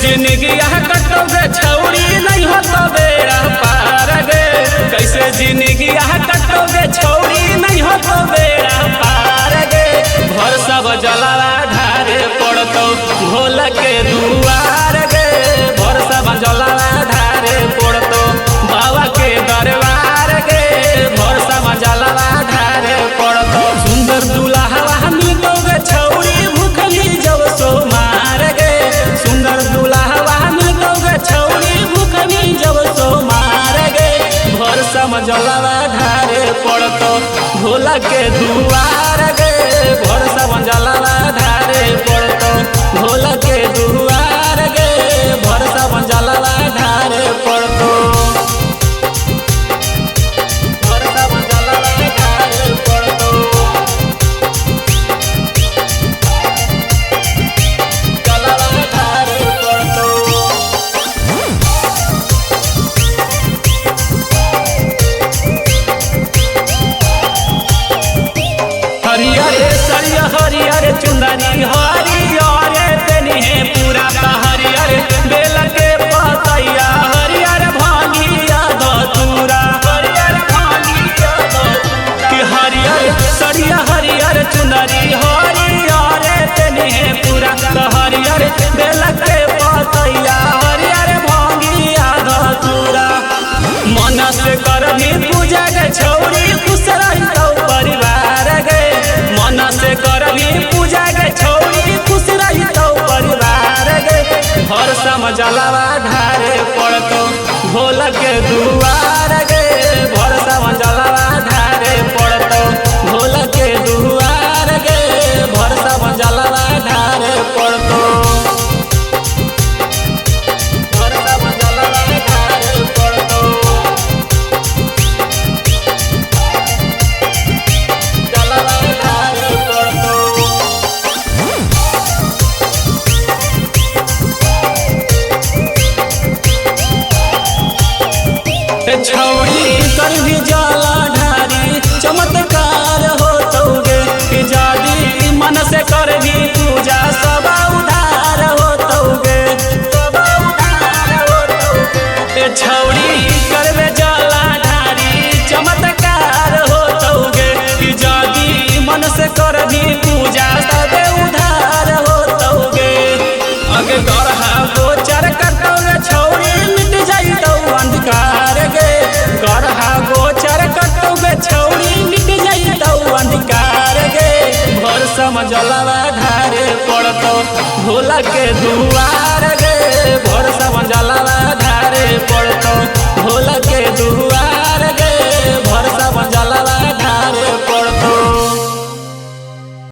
जिंदगी कटोगे छौड़ी नहीं हो तो बेड़ा पार गे। कैसे जिंदगी कटोगे छौड़ी नहीं हो तो बेड़ा पार गे। घर सब जलावा ढारे पड़तो भोला के दुआर गे। घर सब जलावा ढारे पड़तो बाबा के दरबार गे। घर सब जलावा ढारे पड़तो सुंदर दुल्हा मिलोगे छौड़ी भूखली जब सो मार गे। सुंदर दुल्हा मिलोगे छौड़ी भूखली जब सो मार गे। घर सब जलावा ढारे पड़तो भोला के दुआर गे। घर सब जलावा ढारे पड़तो भोला के दुआर गे। घर सब जलावा ढारे पड़तो घर सब जलावा ढारे पड़तो जलावा ढारे पड़तो। हरियर सरिया हरियर चुंदरी हरियर तेनी है पूरा हरियर बेल के पतैया हरियर भांगिया धतूरा हरियर भांगिया धतूरा कि हरियर सरिया हरियर चुंदरी हरियर तेनी है पूरा हरियर बेल के पतैया हरियर भांगिया धतूरा। मन से करनी पूजा के छौड़ी खुश रही तो परिवार गे। मन से करनी पूजा के छौड़ी खुश रही तो परिवार गे। घर सब जलावा ढारे पड़तो भोला के दुआर गे। घर सब जलावा ढारे पड़तो भोला के दुआर गे। घर सब जलावा ढारे पड़तो घर सब जलावा ढारे पड़तो जलावा ढारे पड़तो। छौड़ी कर भी जाला ढारी चमत्कार हो तौगे। जादी मन से कर भी पूजा सब उधार हो तौगे सब उधार हो तौगे। छौड़ी करवे जाला ढारी चमत्कार हो तौगे। जादी मन से कर भी पूजा सब उधार हो तौगे। अगे गढ़ा गोचर कटोगे छौड़ी मिट जाई तो अंधकार गे। गढ़ा गोचर कटोगे छौड़ी मिट जाई तो अंधकार गे। घर सब जलावा ढारे पड़तो भोला के दुआर गे। घर सब